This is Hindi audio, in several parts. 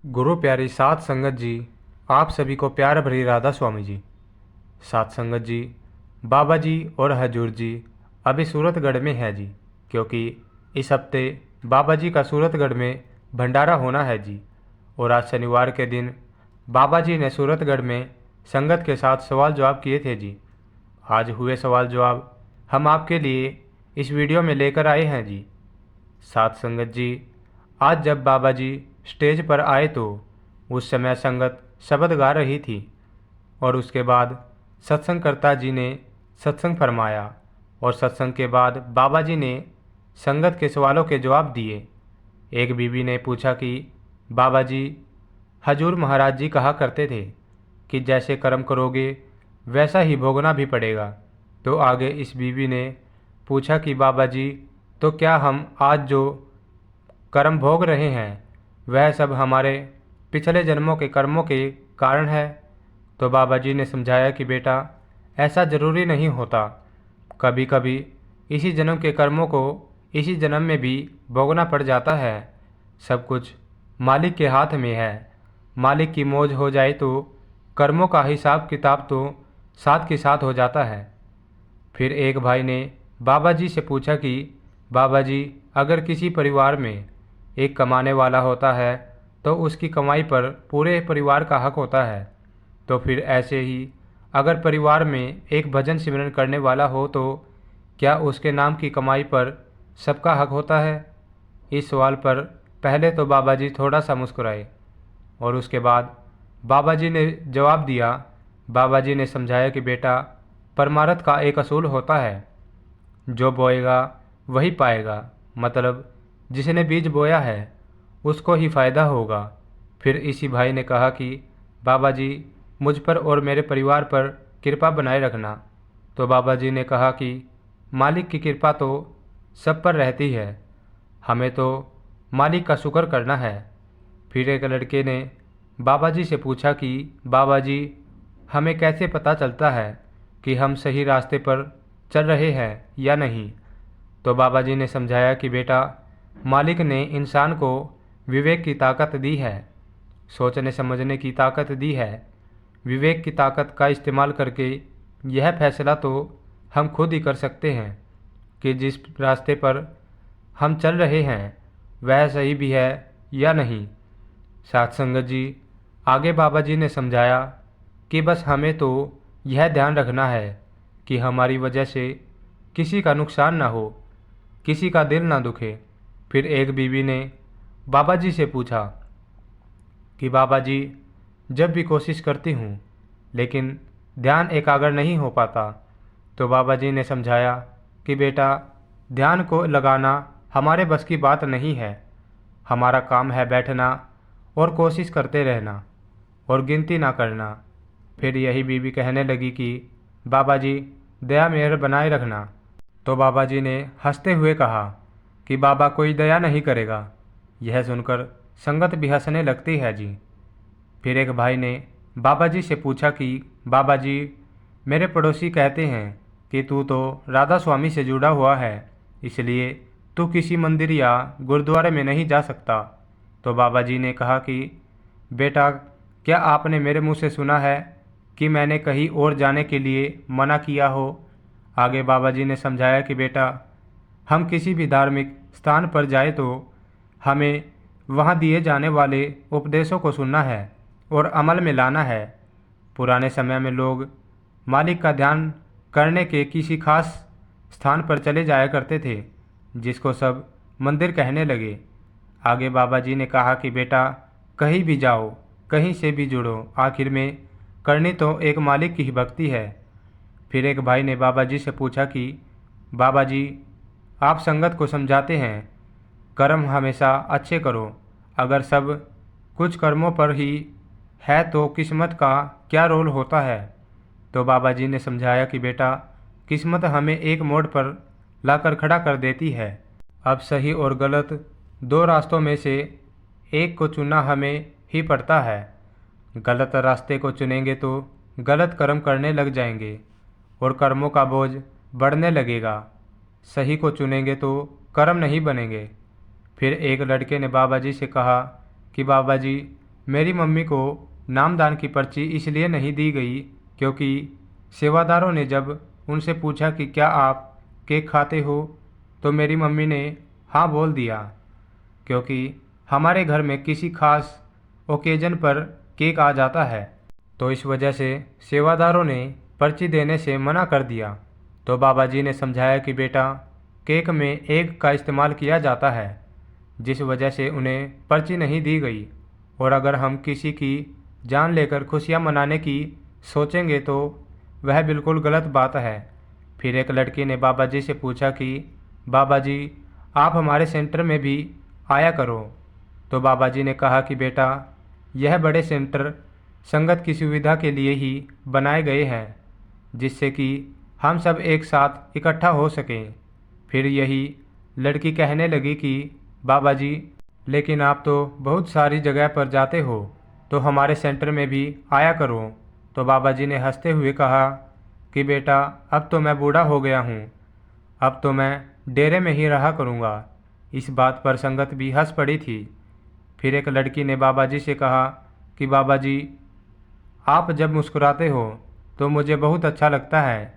गुरु प्यारी साध संगत जी, आप सभी को प्यार भरी राधा स्वामी जी। साध संगत जी, बाबा जी और हजूर जी अभी सूरतगढ़ में है जी, क्योंकि इस हफ्ते बाबा जी का सूरतगढ़ में भंडारा होना है जी। और आज शनिवार के दिन बाबा जी ने सूरतगढ़ में संगत के साथ सवाल जवाब किए थे जी। आज हुए सवाल जवाब हम आपके लिए इस वीडियो में लेकर आए हैं जी। साध संगत जी, आज जब बाबा जी स्टेज पर आए तो उस समय संगत शब्द गा रही थी और उसके बाद सत्संगकर्ता जी ने सत्संग फरमाया और सत्संग के बाद बाबा जी ने संगत के सवालों के जवाब दिए। एक बीवी ने पूछा कि बाबा जी, हजूर महाराज जी कहा करते थे कि जैसे कर्म करोगे वैसा ही भोगना भी पड़ेगा। तो आगे इस बीवी ने पूछा कि बाबा जी, तो क्या हम आज जो कर्म भोग रहे हैं वह सब हमारे पिछले जन्मों के कर्मों के कारण है? तो बाबा जी ने समझाया कि बेटा, ऐसा ज़रूरी नहीं होता। कभी कभी इसी जन्म के कर्मों को इसी जन्म में भी भोगना पड़ जाता है। सब कुछ मालिक के हाथ में है। मालिक की मौज हो जाए तो कर्मों का हिसाब किताब तो साथ के साथ हो जाता है। फिर एक भाई ने बाबा जी से पूछा कि बाबा जी, अगर किसी परिवार में एक कमाने वाला होता है तो उसकी कमाई पर पूरे परिवार का हक होता है, तो फिर ऐसे ही अगर परिवार में एक भजन सिमरन करने वाला हो तो क्या उसके नाम की कमाई पर सबका हक होता है? इस सवाल पर पहले तो बाबा जी थोड़ा सा मुस्कुराए और उसके बाद बाबा जी ने जवाब दिया। बाबा जी ने समझाया कि बेटा, परमार्थ का एक असूल होता है, जो बोएगा वही पाएगा। मतलब जिसने बीज बोया है उसको ही फायदा होगा। फिर इसी भाई ने कहा कि बाबा जी, मुझ पर और मेरे परिवार पर कृपा बनाए रखना। तो बाबा जी ने कहा कि मालिक की कृपा तो सब पर रहती है, हमें तो मालिक का शुक्र करना है। फिर एक लड़के ने बाबा जी से पूछा कि बाबा जी, हमें कैसे पता चलता है कि हम सही रास्ते पर चल रहे हैं या नहीं? तो बाबा जी ने समझाया कि बेटा, मालिक ने इंसान को विवेक की ताकत दी है, सोचने समझने की ताकत दी है। विवेक की ताकत का इस्तेमाल करके यह फैसला तो हम खुद ही कर सकते हैं कि जिस रास्ते पर हम चल रहे हैं वह सही भी है या नहीं। साथ संगत जी, आगे बाबा जी ने समझाया कि बस हमें तो यह ध्यान रखना है कि हमारी वजह से किसी का नुकसान ना हो, किसी का दिल ना दुखे। फिर एक बीवी ने बाबा जी से पूछा कि बाबा जी, जब भी कोशिश करती हूँ लेकिन ध्यान एकाग्र नहीं हो पाता। तो बाबा जी ने समझाया कि बेटा, ध्यान को लगाना हमारे बस की बात नहीं है। हमारा काम है बैठना और कोशिश करते रहना और गिनती ना करना। फिर यही बीवी कहने लगी कि बाबा जी, दया मेहर बनाए रखना। तो बाबा जी ने हंसते हुए कहा कि बाबा कोई दया नहीं करेगा। यह सुनकर संगत भी हंसने लगती है जी। फिर एक भाई ने बाबा जी से पूछा कि बाबा जी, मेरे पड़ोसी कहते हैं कि तू तो राधा स्वामी से जुड़ा हुआ है, इसलिए तू किसी मंदिर या गुरुद्वारे में नहीं जा सकता। तो बाबा जी ने कहा कि बेटा, क्या आपने मेरे मुंह से सुना है कि मैंने कहीं और जाने के लिए मना किया हो? आगे बाबा जी ने समझाया कि बेटा, हम किसी भी धार्मिक स्थान पर जाए तो हमें वहाँ दिए जाने वाले उपदेशों को सुनना है और अमल में लाना है। पुराने समय में लोग मालिक का ध्यान करने के किसी खास स्थान पर चले जाया करते थे, जिसको सब मंदिर कहने लगे। आगे बाबा जी ने कहा कि बेटा, कहीं भी जाओ, कहीं से भी जुड़ो, आखिर में करनी तो एक मालिक की ही भक्ति है। फिर एक भाई ने बाबा जी से पूछा कि बाबा जी, आप संगत को समझाते हैं कर्म हमेशा अच्छे करो, अगर सब कुछ कर्मों पर ही है तो किस्मत का क्या रोल होता है? तो बाबा जी ने समझाया कि बेटा, किस्मत हमें एक मोड़ पर लाकर खड़ा कर देती है। अब सही और गलत दो रास्तों में से एक को चुनना हमें ही पड़ता है। गलत रास्ते को चुनेंगे तो गलत कर्म करने लग जाएंगे और कर्मों का बोझ बढ़ने लगेगा। सही को चुनेंगे तो कर्म नहीं बनेंगे। फिर एक लड़के ने बाबा जी से कहा कि बाबा जी, मेरी मम्मी को नामदान की पर्ची इसलिए नहीं दी गई क्योंकि सेवादारों ने जब उनसे पूछा कि क्या आप केक खाते हो तो मेरी मम्मी ने हाँ बोल दिया, क्योंकि हमारे घर में किसी खास ओकेजन पर केक आ जाता है। तो इस वजह से सेवादारों ने पर्ची देने से मना कर दिया। तो बाबा जी ने समझाया कि बेटा, केक में एग का इस्तेमाल किया जाता है, जिस वजह से उन्हें पर्ची नहीं दी गई। और अगर हम किसी की जान लेकर खुशियाँ मनाने की सोचेंगे तो वह बिल्कुल गलत बात है। फिर एक लड़की ने बाबा जी से पूछा कि बाबा जी, आप हमारे सेंटर में भी आया करो। तो बाबा जी ने कहा कि बेटा, यह बड़े सेंटर संगत की सुविधा के लिए ही बनाए गए हैं, जिससे कि हम सब एक साथ इकट्ठा हो सकें। फिर यही लड़की कहने लगी कि बाबा जी, लेकिन आप तो बहुत सारी जगह पर जाते हो, तो हमारे सेंटर में भी आया करो। तो बाबा जी ने हंसते हुए कहा कि बेटा, अब तो मैं बूढ़ा हो गया हूँ, अब तो मैं डेरे में ही रहा करूँगा। इस बात पर संगत भी हंस पड़ी थी। फिर एक लड़की ने बाबा जी से कहा कि बाबा जी, आप जब मुस्कुराते हो तो मुझे बहुत अच्छा लगता है।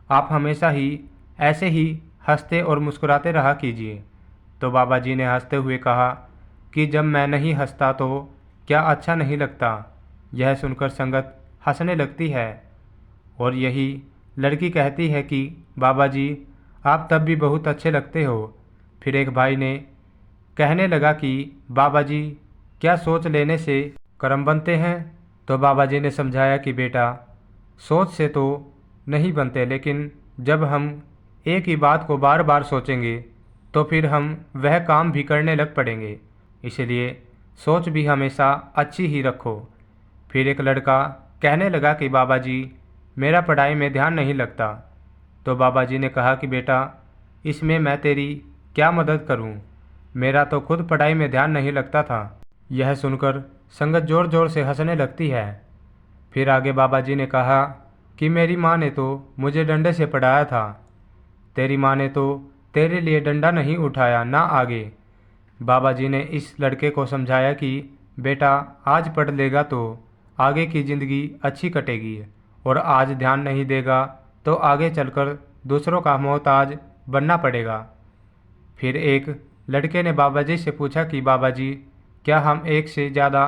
आप हमेशा ही ऐसे ही हंसते और मुस्कुराते रहा कीजिए। तो बाबा जी ने हंसते हुए कहा कि जब मैं नहीं हंसता तो क्या अच्छा नहीं लगता। यह सुनकर संगत हंसने लगती है और यही लड़की कहती है कि बाबा जी, आप तब भी बहुत अच्छे लगते हो। फिर एक भाई ने कहने लगा कि बाबा जी, क्या सोच लेने से कर्म बनते हैं? तो बाबा जी ने समझाया कि बेटा, सोच से तो नहीं बनते, लेकिन जब हम एक ही बात को बार बार सोचेंगे तो फिर हम वह काम भी करने लग पड़ेंगे। इसलिए सोच भी हमेशा अच्छी ही रखो। फिर एक लड़का कहने लगा कि बाबा जी, मेरा पढ़ाई में ध्यान नहीं लगता। तो बाबा जी ने कहा कि बेटा, इसमें मैं तेरी क्या मदद करूं? मेरा तो खुद पढ़ाई में ध्यान नहीं लगता था। यह सुनकर संगत ज़ोर ज़ोर से हंसने लगती है। फिर आगे बाबा जी ने कहा कि मेरी माँ ने तो मुझे डंडे से पढ़ाया था, तेरी माँ ने तो तेरे लिए डंडा नहीं उठाया ना आगे। बाबा जी ने इस लड़के को समझाया कि बेटा, आज पढ़ लेगा तो आगे की ज़िंदगी अच्छी कटेगी, और आज ध्यान नहीं देगा तो आगे चलकर दूसरों का मोहताज बनना पड़ेगा। फिर एक लड़के ने बाबा जी से पूछा कि बाबा जी, क्या हम एक से ज़्यादा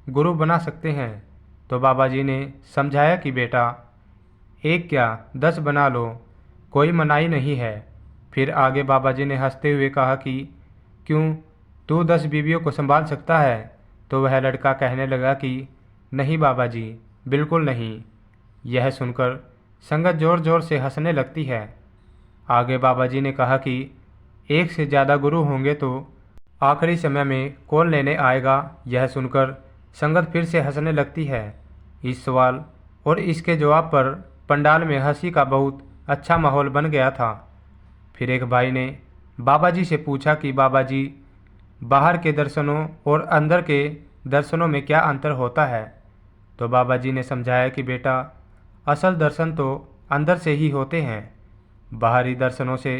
गुरु बना सकते हैं? तो बाबा जी ने समझाया कि बेटा, एक क्या 10 बना लो, कोई मनाही नहीं है। फिर आगे बाबा जी ने हंसते हुए कहा कि क्यों, तू 10 बीवियों को संभाल सकता है? तो वह लड़का कहने लगा कि नहीं बाबा जी, बिल्कुल नहीं। यह सुनकर संगत ज़ोर ज़ोर से हंसने लगती है। आगे बाबा जी ने कहा कि एक से ज़्यादा गुरु होंगे तो आखिरी समय में कौन लेने आएगा? यह सुनकर संगत फिर से हंसने लगती है। इस सवाल और इसके जवाब पर पंडाल में हंसी का बहुत अच्छा माहौल बन गया था। फिर एक भाई ने बाबा जी से पूछा कि बाबा जी, बाहर के दर्शनों और अंदर के दर्शनों में क्या अंतर होता है? तो बाबा जी ने समझाया कि बेटा, असल दर्शन तो अंदर से ही होते हैं। बाहरी दर्शनों से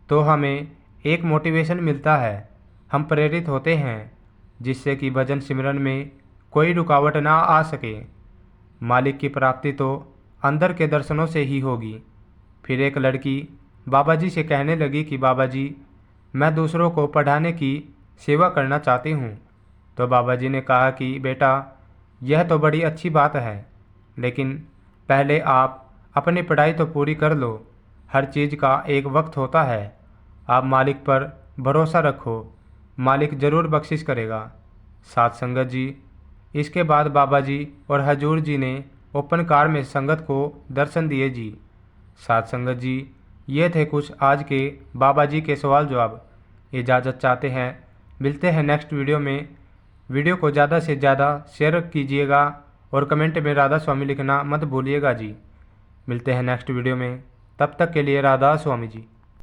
तो हमें एक मोटिवेशन मिलता है, हम प्रेरित होते हैं, जिससे कि भजन सिमरन में कोई रुकावट ना आ सके। मालिक की प्राप्ति तो अंदर के दर्शनों से ही होगी। फिर एक लड़की बाबा जी से कहने लगी कि बाबा जी, मैं दूसरों को पढ़ाने की सेवा करना चाहती हूँ। तो बाबा जी ने कहा कि बेटा, यह तो बड़ी अच्छी बात है, लेकिन पहले आप अपनी पढ़ाई तो पूरी कर लो। हर चीज़ का एक वक्त होता है। आप मालिक पर भरोसा रखो, मालिक ज़रूर बख्शिश करेगा। साथ संगत जी, इसके बाद बाबा जी और हजूर जी ने ओपन कार में संगत को दर्शन दिए जी। साथ संगत जी, ये थे कुछ आज के बाबा जी के सवाल जवाब। इजाज़त चाहते हैं, मिलते हैं नेक्स्ट वीडियो में। वीडियो को ज़्यादा से ज़्यादा शेयर कीजिएगा और कमेंट में राधा स्वामी लिखना मत भूलिएगा जी। मिलते हैं नेक्स्ट वीडियो में, तब तक के लिए राधा स्वामी जी।